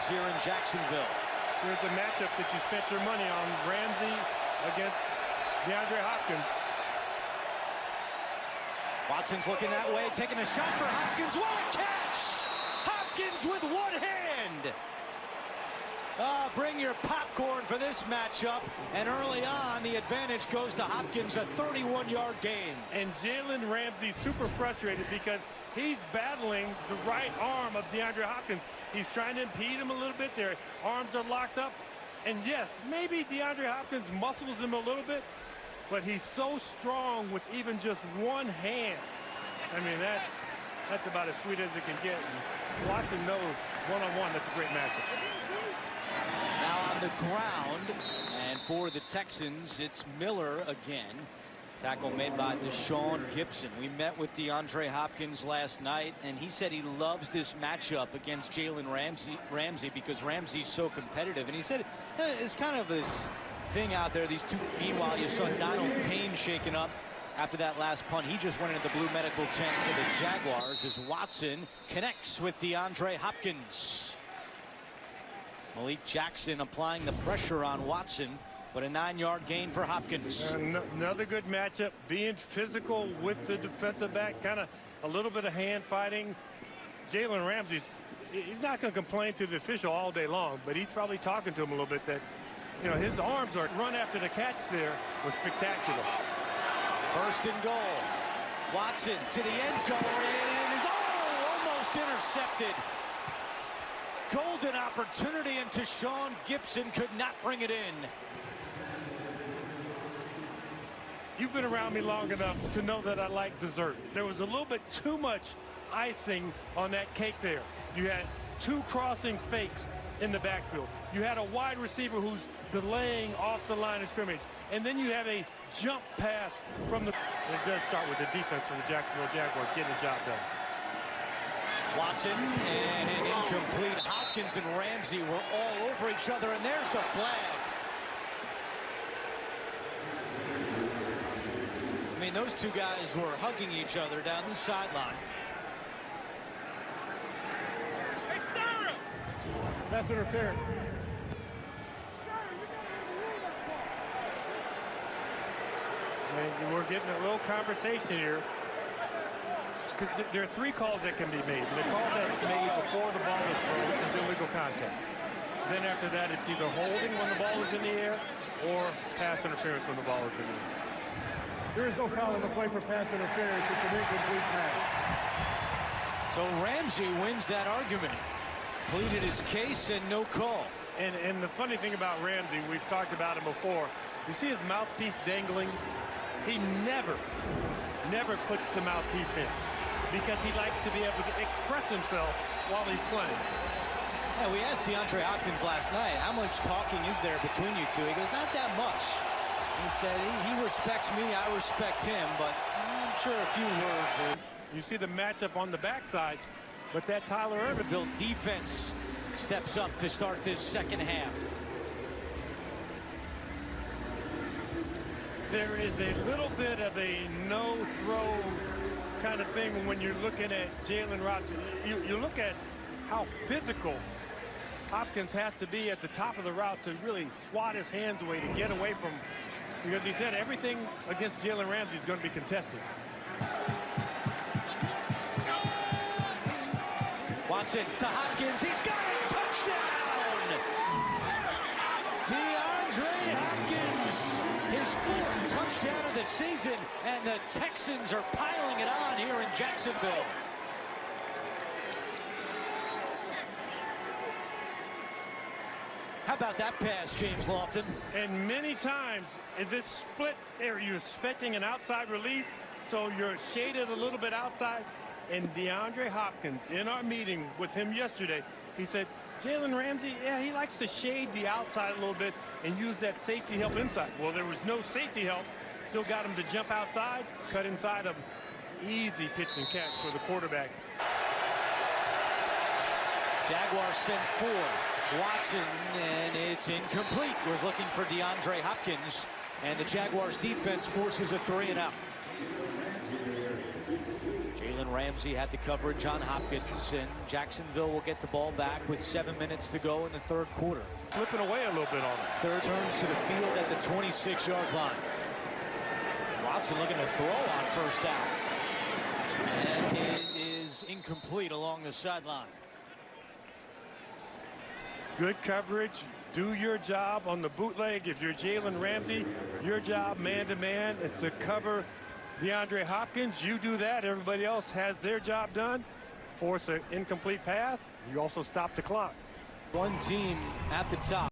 Jaguars here in Jacksonville. Here's a matchup that you spent your money on. Ramsey against DeAndre Hopkins. Watson's looking that way, taking a shot for Hopkins. What a catch! Hopkins with one hand. Bring your popcorn for this matchup. And early on, the advantage goes to Hopkins, a 31-yard gain. And Jalen Ramsey super frustrated because he's battling the right arm of DeAndre Hopkins. He's trying to impede him a little bit. Their arms are locked up. And yes, maybe DeAndre Hopkins muscles him a little bit, but he's so strong with even just one hand. I mean, that's about as sweet as it can get. And Watson knows one-on-one, that's a great matchup. Now on the ground, and for the Texans, it's Miller again. Tackle made by Deshaun Gibson. We met with DeAndre Hopkins last night, and he said he loves this matchup against Jalen Ramsey because Ramsey's so competitive. And he said it's kind of this thing out there, these two. Meanwhile, you saw Donald Payne shaken up after that last punt. He just went into the blue medical tent for the Jaguars as Watson connects with DeAndre Hopkins. Malik Jackson applying the pressure on Watson, but a 9-yard gain for Hopkins. Another good matchup, being physical with the defensive back, kind of a little bit of hand fighting. Jalen Ramsey, he's not going to complain to the official all day long, but he's probably talking to him a little bit that, you know, his arms are run after the catch there was spectacular. First and goal. Watson to the end zone, and it is almost intercepted. Golden opportunity, and Deshaun Gibson could not bring it in. You've been around me long enough to know that I like dessert. There was a little bit too much icing on that cake there. You had two crossing fakes in the backfield. You had a wide receiver who's delaying off the line of scrimmage. And then you have a jump pass from the... It does start with the defense for the Jacksonville Jaguars getting the job done. Watson, and incomplete. Hopkins and Ramsey were all over each other, and there's the flag. I mean, those two guys were hugging each other down the sideline. Hey, Sarah! Pass interference. And we're getting a little conversation here, because there are three calls that can be made. The call that's made before the ball is thrown is illegal contact. Then after that, it's either holding when the ball is in the air or pass interference when the ball is in the air. There is no foul on the play for pass interference. It's an incomplete pass. So Ramsey wins that argument. Pleaded his case and no call. And the funny thing about Ramsey, we've talked about him before. You see his mouthpiece dangling? He never puts the mouthpiece in because he likes to be able to express himself while he's playing. Yeah, we asked DeAndre Hopkins last night, how much talking is there between you two? He goes, not that much. He said he respects me, I respect him, but I'm sure a few words. You see the matchup on the backside, but that Tyler Irvin Bill defense steps up to start this second half. There is a little bit of a no-throw kind of thing when you're looking at Jalen Ramsey. You look at how physical Hopkins has to be at the top of the route to really swat his hands away to get away from, because he said everything against Jalen Ramsey is going to be contested. Watson to Hopkins, he's got it, touchdown! DeAndre Hopkins, his fourth touchdown of the season, and the Texans are piling it on here in Jacksonville. How about that pass, James Lofton? And many times in this split area, you're expecting an outside release, so you're shaded a little bit outside. And DeAndre Hopkins, in our meeting with him yesterday, he said, Jalen Ramsey, yeah, he likes to shade the outside a little bit and use that safety help inside. Well, there was no safety help. Still got him to jump outside, cut inside of easy pitch and catch for the quarterback. Jaguars send four. Watson, and it's incomplete. Was looking for DeAndre Hopkins, and the Jaguars defense forces a 3-and-out. Jalen Ramsey had the coverage on Hopkins, and Jacksonville will get the ball back with 7 minutes to go in the third quarter. Flipping away a little bit on us. Third turns to the field at the 26-yard line. Watson looking to throw on first down. And it is incomplete along the sideline. Good coverage. Do your job on the bootleg. If you're Jalen Ramsey, your job man-to-man is to cover DeAndre Hopkins. You do that. Everybody else has their job done. Force an incomplete pass. You also stop the clock. One team at the top.